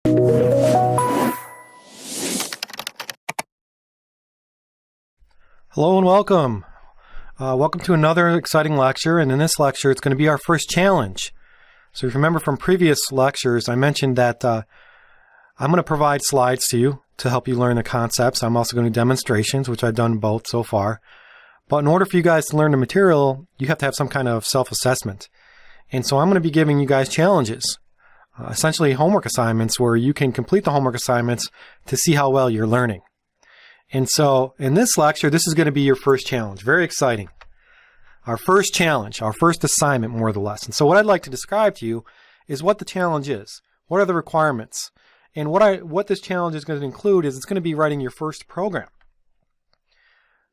Hello and welcome. Welcome to another exciting lecture, and in this lecture it's going to be our first challenge. So if you remember from previous lectures, I mentioned that I'm going to provide slides to you to help you learn the concepts. I'm also going to do demonstrations, which I've done both so far. But in order for you guys to learn the material, you have to have some kind of self-assessment. And so I'm going to be giving you guys challenges, essentially homework assignments where you can complete the homework assignments to see how well you're learning. And so in this lecture, this is going to be your first challenge. Very exciting. Our first challenge, our first assignment more or less. And so what I'd like to describe to you is what the challenge is. What are the requirements? And what this challenge is going to include is it's going to be writing your first program.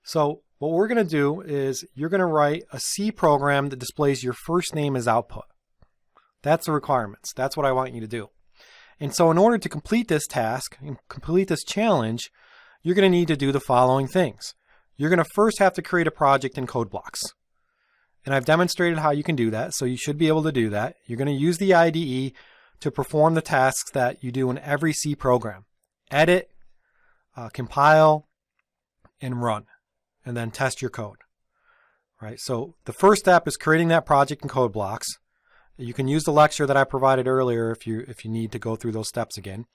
So what we're going to do is you're going to write a C program that displays your first name as output. That's the requirements. That's what I want you to do. And so in order to complete this task and complete this challenge, you're going to need to do the following things. You're going to first have to create a project in CodeBlocks. And I've demonstrated how you can do that, so you should be able to do that. You're going to use the IDE to perform the tasks that you do in every C program. Edit, compile, and run, and then test your code. Right? So the first step is creating that project in CodeBlocks. You can use the lecture that I provided earlier if you need to go through those steps again.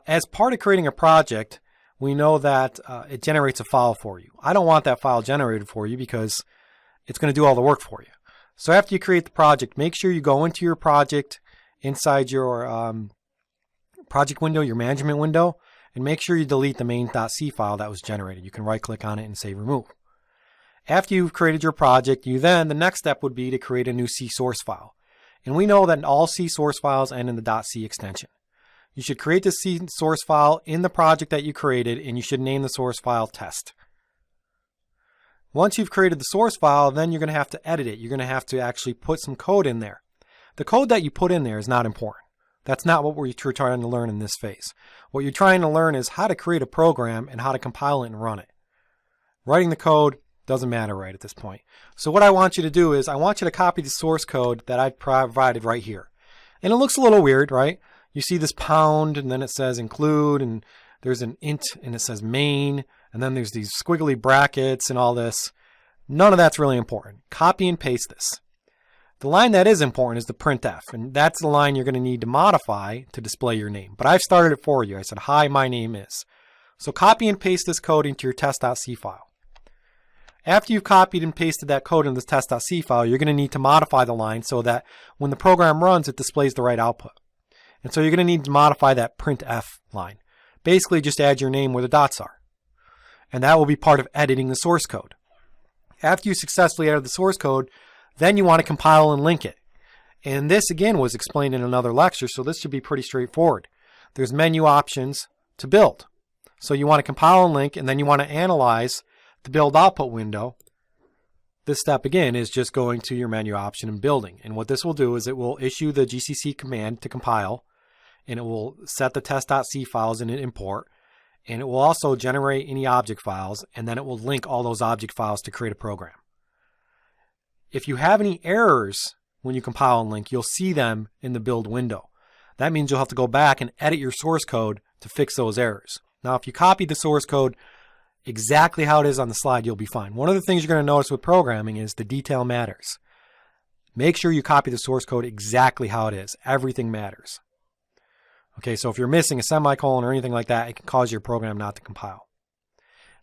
As part of creating a project, we know that it generates a file for you. I don't want that file generated for you because it's going to do all the work for you. So after you create the project, make sure you go into your project inside your project window, your management window, and make sure you delete the main.c file that was generated. You can right click on it and say remove. After you've created your project, the next step would be to create a new C source file. And we know that all C source files end in the .c extension. You should create the C source file in the project that you created, and you should name the source file test. Once you've created the source file, then you're going to have to edit it. You're going to have to actually put some code in there. The code that you put in there is not important. That's not what we're trying to learn in this phase. What you're trying to learn is how to create a program and how to compile it and run it. Writing the code doesn't matter right at this point. So what I want you to do is I want you to copy the source code that I provided right here. And it looks a little weird, right? You see this pound, and then it says include, and there's an int, and it says main, and then there's these squiggly brackets and all this. None of that's really important. Copy and paste this. The line that is important is the printf, and that's the line you're going to need to modify to display your name. But I've started it for you. I said, hi, my name is. So copy and paste this code into your test.c file. After you've copied and pasted that code in this test.c file, you're going to need to modify the line so that when the program runs, it displays the right output. And so you're going to need to modify that printf line. Basically, just add your name where the dots are. And that will be part of editing the source code. After you successfully added the source code, then you want to compile and link it. And this, again, was explained in another lecture, so this should be pretty straightforward. There's menu options to build. So you want to compile and link, and then you want to analyze the build output window. This step, again, is just going to your menu option and building. And what this will do is it will issue the GCC command to compile, and it will set the test.c files in an import, and it will also generate any object files, and then it will link all those object files to create a program. If you have any errors when you compile and link, you'll see them in the build window. That means you'll have to go back and edit your source code to fix those errors. Now, if you copy the source code exactly how it is on the slide, you'll be fine. One of the things you're going to notice with programming is the detail matters. Make sure you copy the source code exactly how it is. Everything matters. Okay, so if you're missing a semicolon or anything like that, it can cause your program not to compile.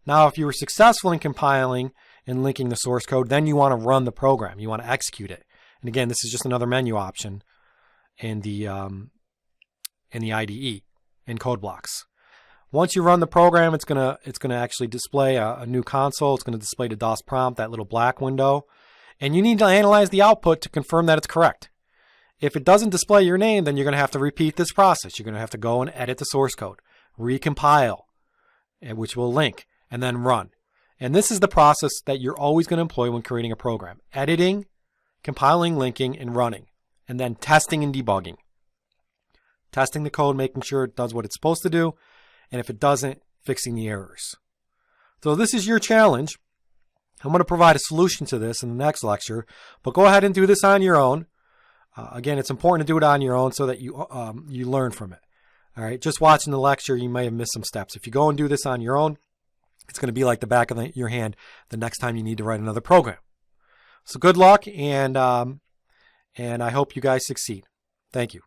Now, if you were successful in compiling and linking the source code, then you want to run the program. You want to execute it. And again, this is just another menu option in the IDE in CodeBlocks. Once you run the program, it's gonna actually display a new console. It's going to display the DOS prompt, that little black window. And you need to analyze the output to confirm that it's correct. If it doesn't display your name, then you're going to have to repeat this process. You're going to have to go and edit the source code, recompile, which will link, and then run. And this is the process that you're always going to employ when creating a program. Editing, compiling, linking, and running. And then testing and debugging. Testing the code, making sure it does what it's supposed to do. And if it doesn't, fixing the errors. So this is your challenge. I'm going to provide a solution to this in the next lecture. But go ahead and do this on your own. Again, it's important to do it on your own so that you learn from it. All right, just watching the lecture, you may have missed some steps. If you go and do this on your own, it's going to be like the back of your hand the next time you need to write another program. So good luck, and I hope you guys succeed. Thank you.